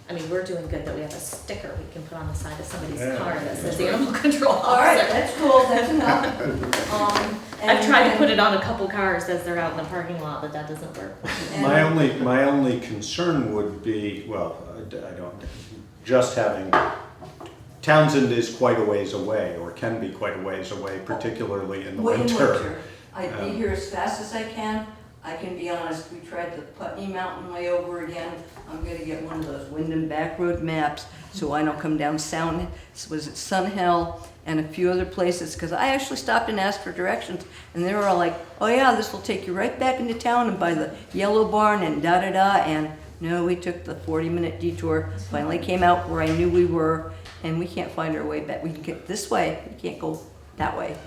I mean, we're doing good that we have a sticker we can put on the side of somebody's Yeah, car that says that's right. animal control All right, officer. that's cool, that's enough. I've tried to put it on a couple cars as they're out in the parking lot, but that doesn't work. My only concern would be, well, I don't, just having, Townsend is quite a ways away, or can be quite a ways away, particularly in the winter. I'd be here as fast as I can. I can be honest, we tried the Putney Mountain way over again. I'm gonna get one of those Wyndham back road maps, so I don't come down was it Sun Hill and a few other places, because I actually stopped and asked for directions, and they were all like, oh yeah, this will take you right back into town and by the yellow barn and da-da-da, and no, we took the 40-minute detour, finally came out where I knew we were, and we can't find our way back. We can get this way, we can't go that way.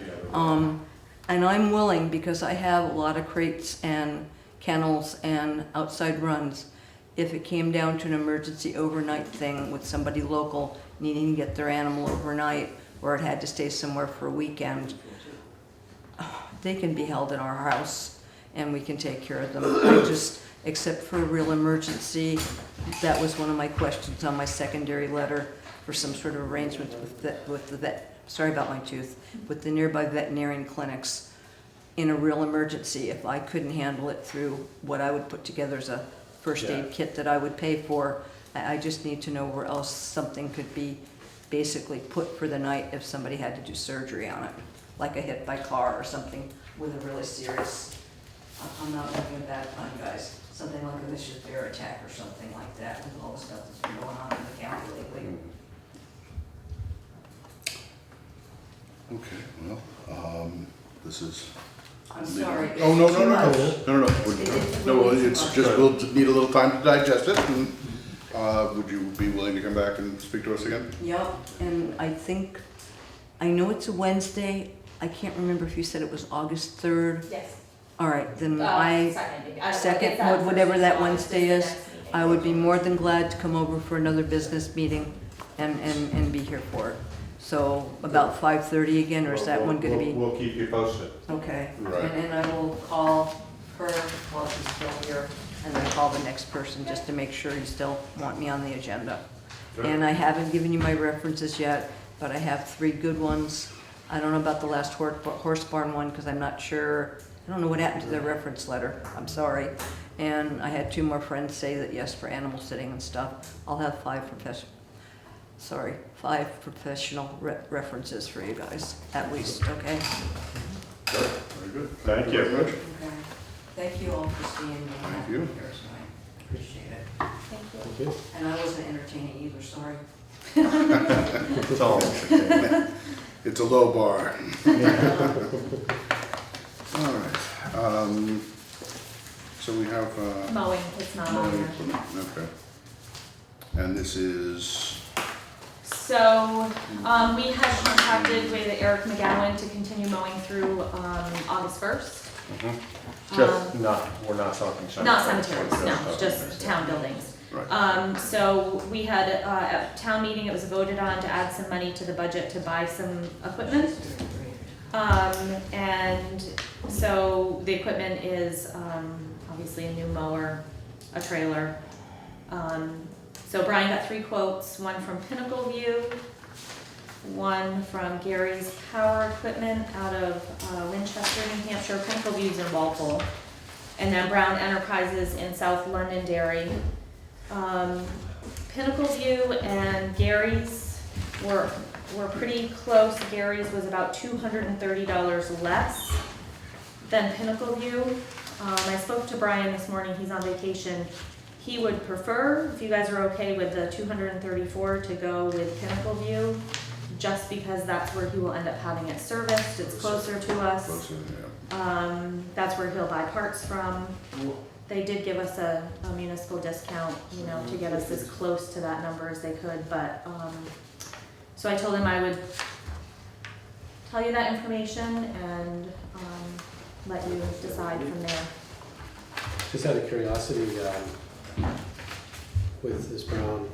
And I'm willing, because I have a lot of crates and kennels and outside runs, if it came down to an emergency overnight thing with somebody local needing to get their animal overnight, or it had to stay somewhere for a weekend, they can be held in our house and we can take care of them. I just, except for a real emergency, that was one of my questions on my secondary letter for some sort of arrangement with the vet, sorry about my tooth, with the nearby veterinarian clinics. In a real emergency, if I couldn't handle it through what I would put together as a first aid kit that I would pay for, I just need to know where else something could be basically put for the night if somebody had to do surgery on it, like a hit by car or something with a really serious, I'm not having a bad time, guys, something like a vicious bear attack or something like that, with all the stuff that's been going on in the county lately. Okay, well, this is. I'm sorry. Oh, no, It's no, too no, much. no, no, no, It's no, really too it's much. just, we'll need a little time to digest it, and, would you be willing to come back and speak to us again? Yep, and I know it's a Wednesday, I can't remember if you said it was August 3rd. Yes. All right, then Second, second, whatever that Wednesday is, I would be more than glad to come over for another business meeting and be here for it. So about 5:30 again, or is that one gonna be? We'll keep you posted. Okay, Right. and I will call her while she's still here, and then call the next person just to make sure you still want me on the agenda. And I haven't given you my references yet, but I have 3 good ones. I don't know about the last horse barn one, because I'm not sure, I don't know what happened to their reference letter, I'm sorry. And I had 2 more friends say that yes, for animal sitting and stuff. I'll have 5 professional references for you guys, at least, okay? Very good. Thank you. Very much. Okay. Thank you all for seeing me. Thank you. Here tonight. Appreciate it. Thank you. Thank you. And I wasn't entertaining either, sorry. It's all okay. It's a low bar. All right, so we have, Mowing, it's not on mowing there. equipment, okay. And this is, So, we had contracted with Eric McGowan to continue mowing through, August 1st. Just we're not talking cemeteries. Not cemeteries, We're no, talking just this. town buildings. right, So we had, at town meeting, it was voted on to add some money to the budget to buy some equipment. And so the equipment is, obviously a new mower, a trailer. So Brian got 3 quotes, one from Pinnacle View, one from Gary's Power Equipment out of Winchester, New Hampshire. Pinnacle View's in Walpole. And then Brown Enterprises in South Londonderry. Pinnacle View and Gary's were pretty close. Gary's was about $230 less than Pinnacle View. I spoke to Brian this morning, he's on vacation. He would prefer, if you guys are okay with the $234, to go with Pinnacle View, just because that's where he will end up having it serviced, it's closer to us. close in, yeah. That's where he'll buy parts from. They did give us a municipal discount, you know, to get us as close to that number as they could, but, so I told him I would tell you that information and, let you decide from there. Just out of curiosity, with this Brown,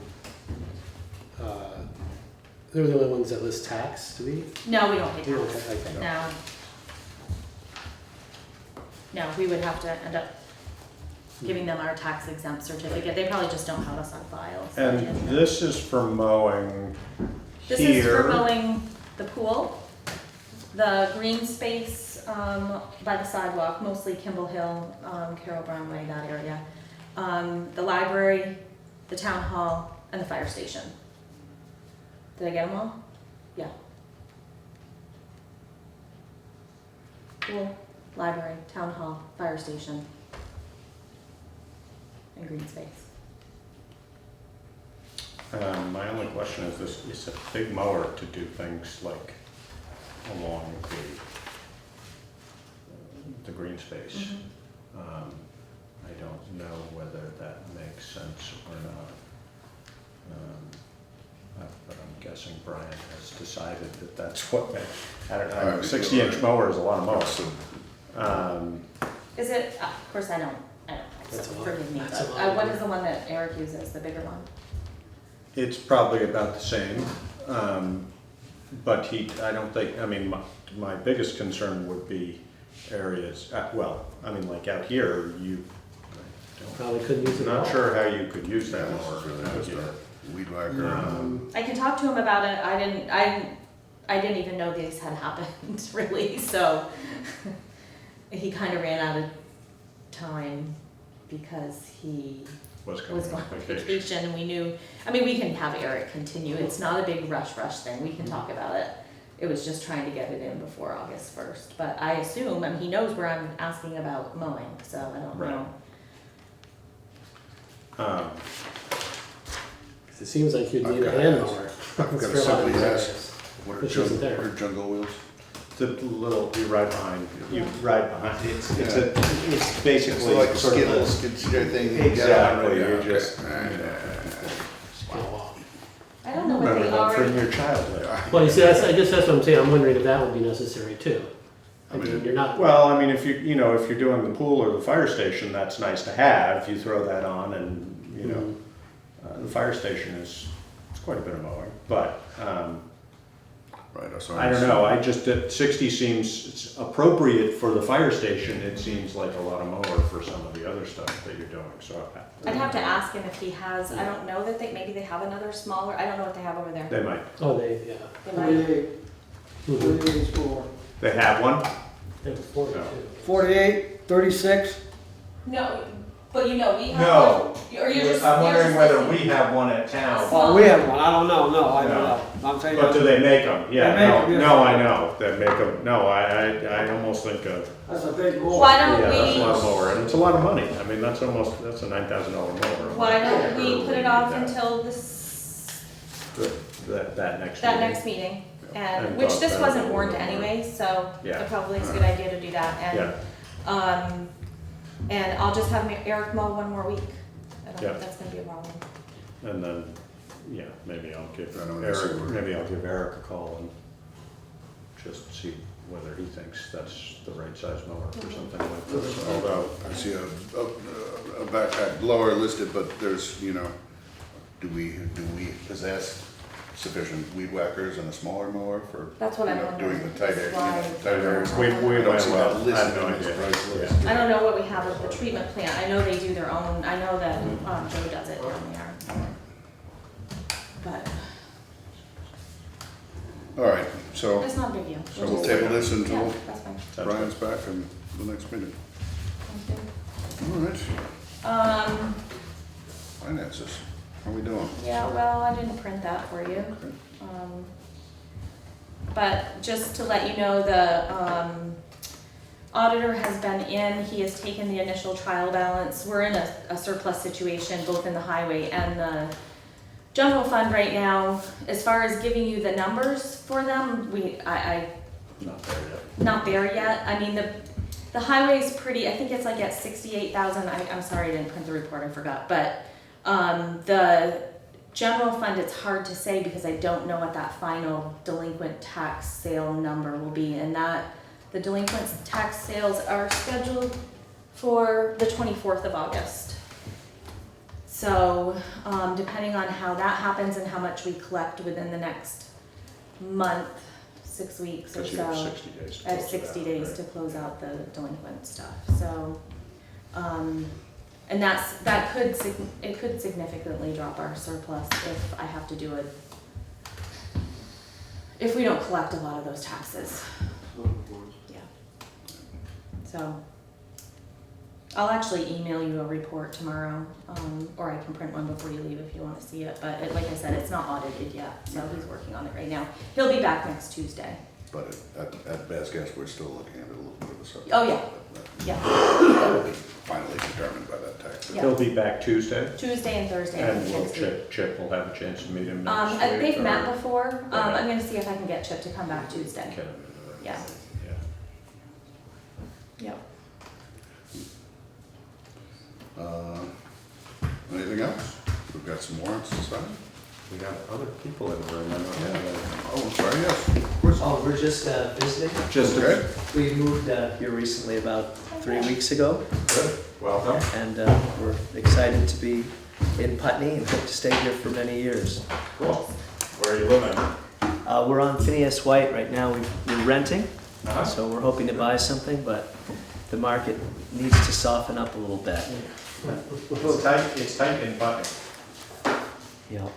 they're the only ones that list tax, do we? No, we don't pay We don't tax. pay- okay. No. No, we would have to end up giving them our tax exempt certificate. They probably just don't have us on file. So And yeah. this is for mowing This is for here. mowing the pool, the green space by the sidewalk, mostly Kimball Hill, Carroll Brown Way, that area. The library, the town hall, and the fire station. Did I get them all? Yeah. Pool, library, town hall, fire station, and green space. My only question is this, it's a big mower to do things like along the green space. Mhm. I don't know whether that makes sense or not. But I'm guessing Brian has decided that that's what, I don't know, 60-inch mower is a lot of mowers. Is it, of course I don't, That's so a lot. forgive me, That's a but lot. what is the one that Eric uses, the bigger one? It's probably about the same, but I don't think, I mean, my biggest concern would be areas, well, I mean, like out here, Probably couldn't use it I'm at all. not sure how you could use that This mower is really out just here. a weed whacker. I can talk to him about it. I didn't even know these had happened really. So he kind of ran out of time because he Was was going going on on vacation. vacation, and we knew. I mean, we can have Eric continue. It's not a big rush thing. We can talk about it. It was just trying to get it in before August 1st. But I assume, he knows where I'm asking about mowing, so I don't Right. know. 'Cause it seems like you'd I've need a gotta hand ask. mower. I've got for to a lot of simply these ask, areas. what are Which isn't there. what are jungle wheels? The little, you ride behind, it's Yeah. it's It's basically like a sort of a- skid steer thing. Exactly, Yeah, you okay. just, I don't know what remember they them from already. your childhood. Well, you see, I guess that's what I'm saying, I'm wondering if that would be necessary too. I I mean, mean, you're not, Well, I mean, if you're doing the pool or the fire station, that's nice to have, you throw that on and, the fire station it's quite a bit of mowing, but, Right, so I don't know, I just, 60 seems it's appropriate for the fire station, it seems like a lot of mower for some of the other stuff that you're doing, so. I'd have to ask him if he has. I don't know that maybe they have another smaller. I don't know what they have over there. They might, yeah. They might. 48, Mhm. 48 score. they have one? It was 42. 48, 36. No, but we have No. one. Or you're just. I'm you're wondering just whether listening. we have one at town. Oh, we have one, I don't know, no, I don't No. know. I'm saying. But do they make them? Yeah, They make 'em, yes. no, I know, they make them, no, I almost think of, That's a big roll. Why don't yeah, that's a lot of we? mower, and it's a lot of money, I mean, that's a $9,000 mower. Why don't we put it off That- until this That next that meeting. next meeting, And and which talk this about wasn't it. warned anyway, so Yeah. it probably is a good idea to do that. Yeah, And I'll just have Eric mow one more week. I don't Yeah. think that's gonna be a problem. and then, yeah, maybe I'll give I know what you're Eric, saying. Eric a call and just see whether he thinks that's the right size mower for something like this, although, I see a backpack blower listed, but there's, do we possess sufficient weed whackers and a smaller mower for, That's what I'm doing wondering. the tight That's why- areas? we I don't might see well, that I listed have no on this idea. price list. Yeah. I don't know what we have with the treatment plant. I know they do their own. I know that Joe does it down there. But All right, so it's not a big deal. so we'll table this Yeah, until that's fine. Sounds Brian's back and the next meeting. Sounds good. All right, Um, finances, how are we doing? yeah, well, I didn't print that for you. Okay. But just to let you know, the auditor has been in. He has taken the initial trial balance. We're in a surplus situation, both in the highway and the general fund right now. As far as giving you the numbers for them, I Not there yet. not there yet. I mean, the highway's pretty, I think it's like at 68,000. I'm sorry, I didn't print the report, I forgot. But the general fund, it's hard to say because I don't know what that final delinquent tax sale number will be. And that, the delinquent tax sales are scheduled for the 24th of August. So, depending on how that happens and how much we collect within the next month, 6 weeks or Because you have so. 60 days to I have close it 60 out, days right? to close out the delinquent stuff, so, And that could significantly drop our surplus if I have to do it, if we don't collect a lot of those taxes. Yeah. So, I'll actually email you a report tomorrow, or I can print one before you leave if you want to see it. But like I said, it's not audited yet, so he's working on it right now. He'll be back next Tuesday. But at best guess, we're still looking at a little bit of a surplus. Oh, yeah. But Yeah. that will be finally determined by that tax. Yeah. He'll be back Tuesday, Tuesday and Thursday. and will next week. Chip will have a chance to meet him next week? They've or- met before. Okay. I'm gonna see if I can get Chip to come back Tuesday. Okay. Yeah. Yeah. Yep. Anything else? We've got some warrants to sign. We got other people in the room. I don't know. Oh, I'm sorry, yes, of course. Oh, we're just visiting. Just Okay, We moved here recently about 3 weeks ago, good. Welcome. and we're excited to be in Putney and hope to stay here for many years. Cool. Where are you living? We're on Phineas White right now. We're renting, Uh-huh. so we're hoping to buy something, but the market needs to soften up a little bit. It's tight in Putney. Yeah.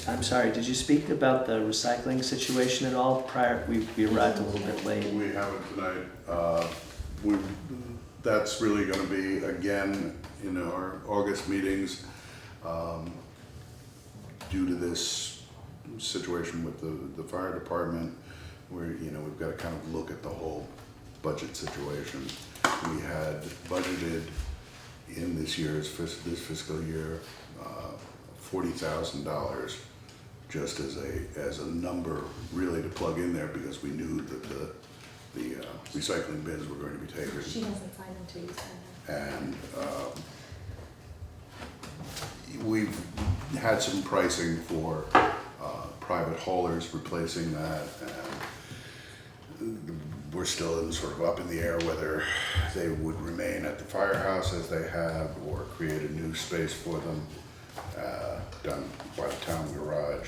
I'm sorry, did you speak about the recycling situation at all prior? We arrived a little bit late. we have it tonight. That's really gonna be, again, in our August meetings, due to this situation with the fire department, where, we've gotta kind of look at the whole budget situation. We had budgeted in this fiscal year, $40,000 just as a number really to plug in there, because we knew that the recycling bins were going to be taken. She doesn't sign until you sign them. And we've had some pricing for private haulers replacing that, and we're still in sort of up in the air whether they would remain at the firehouse as they have or create a new space for them done by the town garage,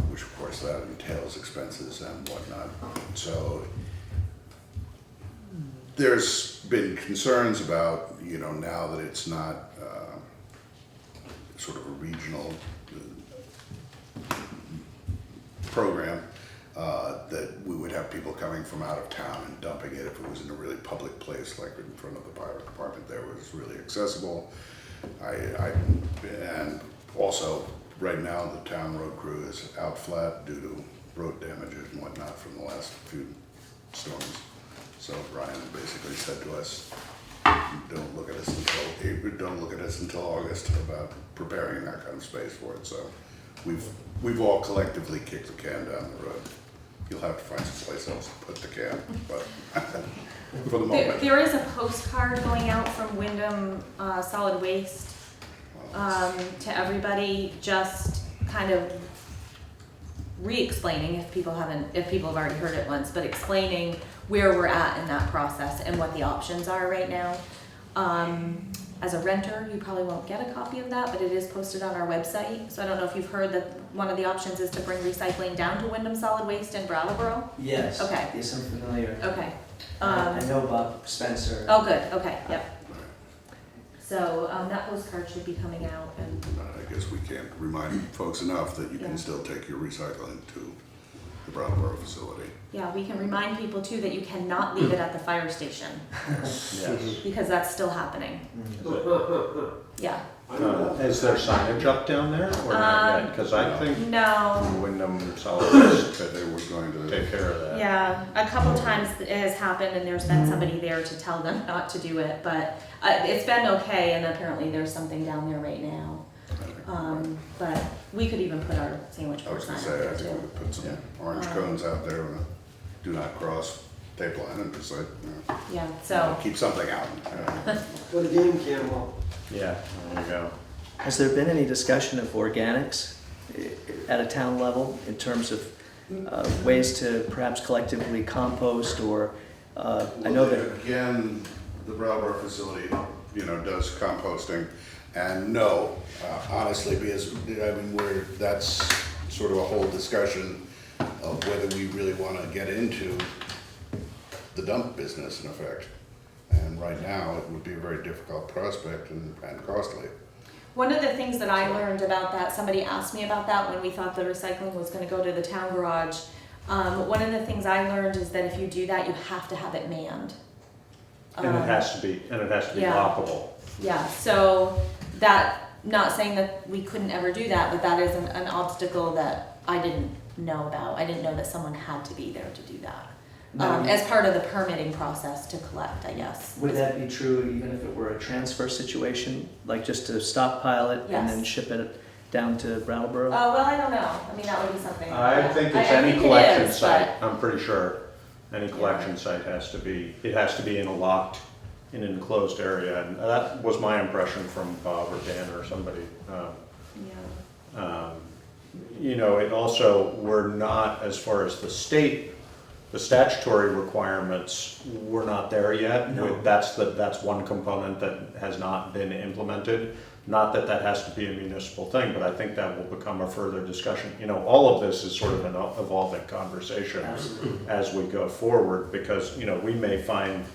which of course that entails expenses and whatnot. So there's been concerns about, now that it's not sort of a regional program, that we would have people coming from out of town and dumping it if it was in a really public place, like in front of the fire department there, was really accessible. And also, right now, the town road crew is out flat due to road damages and whatnot from the last few storms. So Brian basically said to us, don't look at us until August about preparing that kind of space for it. So we've all collectively kicked the can down the road. You'll have to find someplace else to put the can, but for the moment. There is a postcard going out from Wyndham Solid Waste to everybody, just kind of re-explaining, if people have already heard it once, but explaining where we're at in that process and what the options are right now. As a renter, you probably won't get a copy of that, but it is posted on our website. So I don't know if you've heard that one of the options is to bring recycling down to Wyndham Solid Waste in Brattleboro. Yes. Okay. Yes, I'm familiar. Okay. I know Bob Spencer. Oh, good. Okay. Yep. So that postcard should be coming out, and I guess we can't remind folks enough that you Yeah. can still take your recycling to the Brattleboro facility. yeah, we can remind people too that you cannot leave it at the fire station Yes. because that's still happening. Yeah. Is there signage up down there or not yet? Because I think No. Wyndham Solid Waste That they were going to. take care of that. Yeah, a couple times it has happened and there's been somebody there to tell them not to do it, but it's been okay, and apparently there's something down there right now. But we could even put our sandwich I board was sign gonna up say, I there think we too. could put some orange cones out there and a do not cross tape line and just like, Yeah, so, keep something out. Put a game cam up. Yeah, there you go. Has there been any discussion of organics at a town level in terms of ways to perhaps collectively compost or, I know that. Again, the Brattleboro facility, does composting. And no, honestly, because, that's sort of a whole discussion of whether we really want to get into the dump business in effect. And right now, it would be a very difficult prospect and costly. One of the things that I learned about that, somebody asked me about that when we thought the recycling was gonna go to the town garage. One of the things I learned is that if you do that, you have to have it manned. And it has to be yeah. lockable. Yeah, so that, not saying that we couldn't ever do that, but that is an obstacle that I didn't know about. I didn't know that someone had to be there to do that. As part of the permitting process to collect, I guess. Would that be true even if it were a transfer situation, like just to stockpile it and then Yes. ship it down to Brattleboro? Well, I don't know. I mean, that would be something. I think it's I any think it collection is, site, but- I'm pretty sure. Any collection site has to be in a locked, in an enclosed area. And that was my impression from Bob or Dan or somebody. Yeah. You know, it also, we're not, as far as the statutory requirements, we're not there yet. No. That's one component that has not been implemented. Not that that has to be a municipal thing, but I think that will become a further discussion. You know, all of this is sort of an evolving conversation as we go forward, because, you know, we may find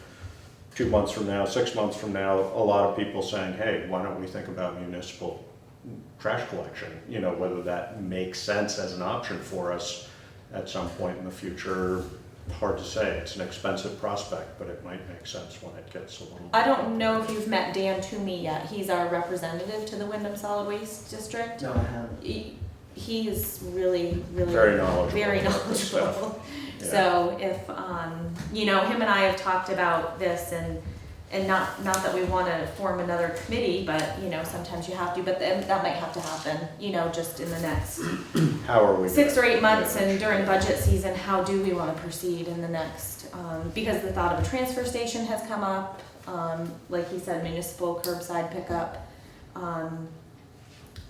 2 months from now, 6 months from now, a lot of people saying, hey, why don't we think about municipal trash collection? You know, whether that makes sense as an option for us at some point in the future, hard to say. It's an expensive prospect, but it might make sense when it gets a little. I don't know if you've met Dan Toomey yet. He's our representative to the Wyndham Solid Waste District. No, I haven't. He is really, really Very knowledgeable Very about this stuff. knowledgeable. Yeah. So if you know, him and I have talked about this, and not that we want to form another committee, but you know, sometimes you have to. But then that might have to happen. You know, just in the next How are we? 6 or 8 months, Yeah, and during budget season, how do we want to proceed in the next? Because the thought of a transfer station has come up. Like he said, municipal curbside pickup.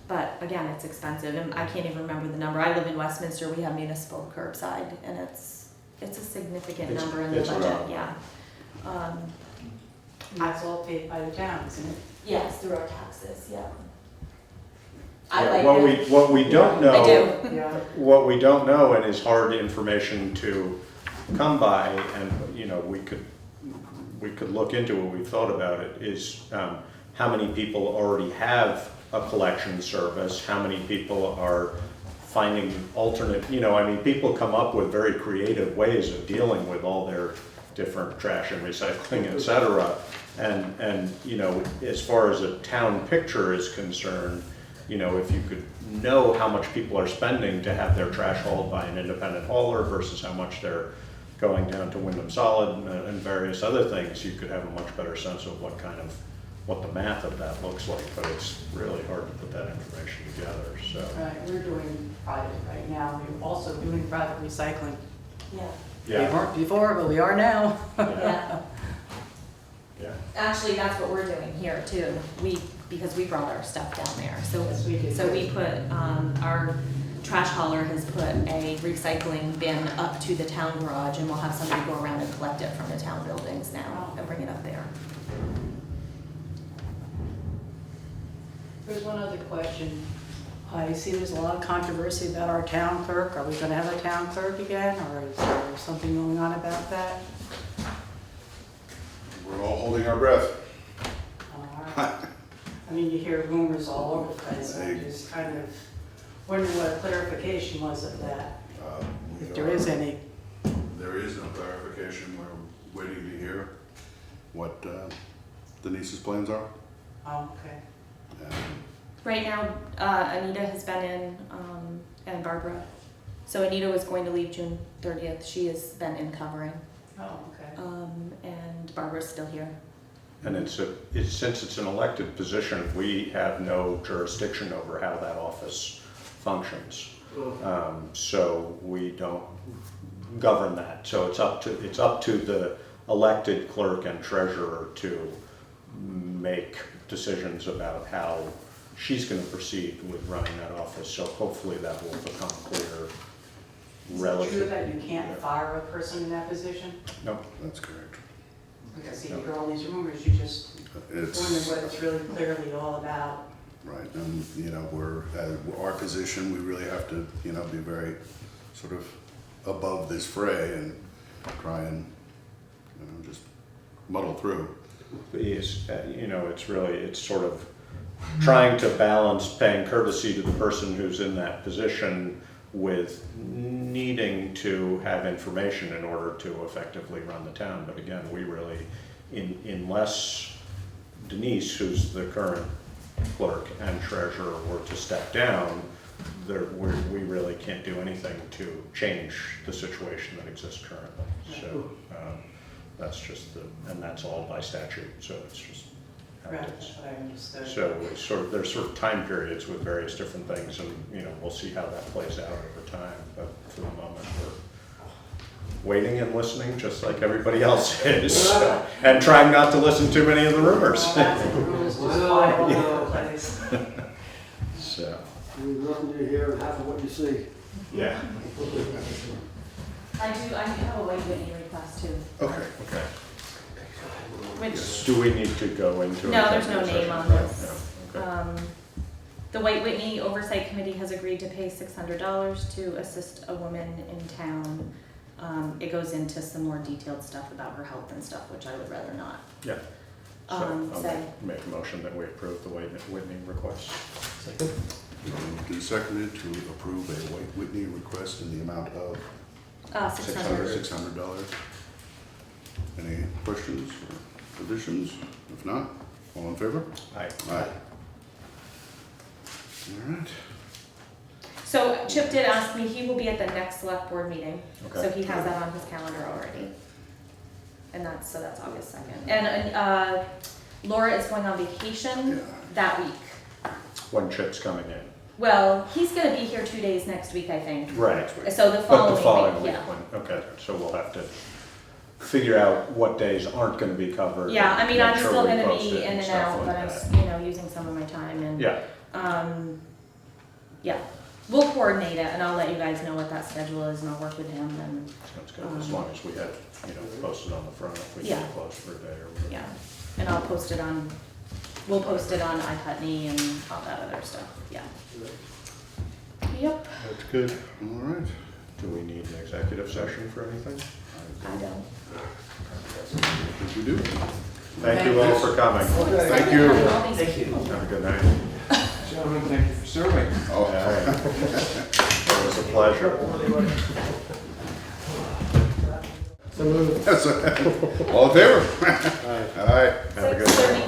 But again, it's expensive, and I can't even remember the number. I live in Westminster. We have municipal curbside, and it's a significant number in the it's budget. rough. Yeah. And that's all paid by the town, isn't it? Yes, through our taxes. Yeah. What we don't know. I do. Yeah. What we don't know, and is hard information to come by, and you know, we could look into it, we've thought about it, is how many people already have a collection service, how many people are finding alternate, you know, I mean, people come up with very creative ways of dealing with all their different trash and recycling, et cetera. And you know, as far as a town picture is concerned, you know, if you could know how much people are spending to have their trash hauled by an independent hauler versus how much they're going down to Wyndham Solid and various other things, you could have a much better sense of what the math of that looks like. But it's really hard to put that information together, so. Right, we're doing private right now. We're also doing private recycling. Yeah. We weren't before, but we are now. Yeah. Yeah. Actually, that's what we're doing here too. Because we brought our stuff down there. So Yes, we did. So we put, our trash hauler has put a recycling bin up to the town garage, and we'll have somebody go around and collect it from the town buildings now and bring it up there. There's one other question. I see there's a lot of controversy about our town clerk. Are we gonna have a town clerk again, or is there something going on about that? We're all holding our breath. I mean, you hear rumors all over the place. I'm just kind of wondering what a clarification was of that, if there is any. There is no clarification. We're waiting to hear what Denise's plans are. Oh, okay. Right now, Anita has been in, and Barbara. So Anita was going to leave June 30th. She has been in covering. Oh, okay. And Barbara's still here. And since it's an elected position, we have no jurisdiction over how that office functions. So we don't govern that. So it's up to the elected clerk and treasurer to make decisions about how she's going to proceed with running that office. So hopefully that will become clear. Is it true that you can't fire a person in that position? No. That's correct. Because you hear all these rumors, you just wonder It's what it's really clearly all about. right, and you know, our position, we really have to, you know, be very sort of above this fray and try and, you know, just muddle through. is, you know, it's sort of trying to balance paying courtesy to the person who's in that position with needing to have information in order to effectively run the town. But again, we really, unless Denise, who's the current clerk and treasurer, were to step down, we really can't do anything to change the situation that exists currently. So that's just and that's all by statute, so it's just how Right, it that's is. what I understood. So it's there's sort of time periods with various different things, and you know, we'll see how that plays out over time. But for the moment, we're waiting and listening, just like everybody else is, and trying not to listen to many of the rumors. Well, that's the rules, just fly all over the place. So There's nothing you hear and half of what you see. yeah. I do have a White Whitney request too. Okay. Okay. Which, Do we need to go into? no, there's no executive name on session? this. No, okay. The White Whitney Oversight Committee has agreed to pay $600 to assist a woman in town. It goes into some more detailed stuff about her health and stuff, which I would rather not. Yeah. So I'll say. make a motion that we approve the Whitney request. Second? Moved and seconded to approve a White Whitney request in the amount of $600. $600. Any questions or additions? If not, all in favor? Aye. Aye. All right. So Chip did ask me, he will be at the next select board meeting, so Okay. he has that on his calendar already. And that's August 2nd. And Laura is going on vacation Yeah. that week. When Chip's coming in. Well, he's gonna be here 2 days next week, I think. Right. So the But following the following week, week, yeah. okay, so we'll have to figure out what days aren't gonna be covered. Yeah, I and mean, make I'm sure still we gonna post be it in and stuff out, like but I'm, that. using some of my time and, Yeah, yeah. We'll coordinate it and I'll let you guys know what that schedule is and I'll work with him and, sounds good, as long as we have, posted on the front, if we Yeah. can close for a day or whatever. yeah. And we'll post it on iPutney and all that other stuff, yeah. Yep, That's good. All right. Do we need an executive session for anything? I don't. I think we do. Thank you all for coming. Thank you. Thank you. Have a good night. Gentlemen, thank you for serving. Oh, It was a pleasure. So moved. all in favor? Aye. Have a good night. 6:30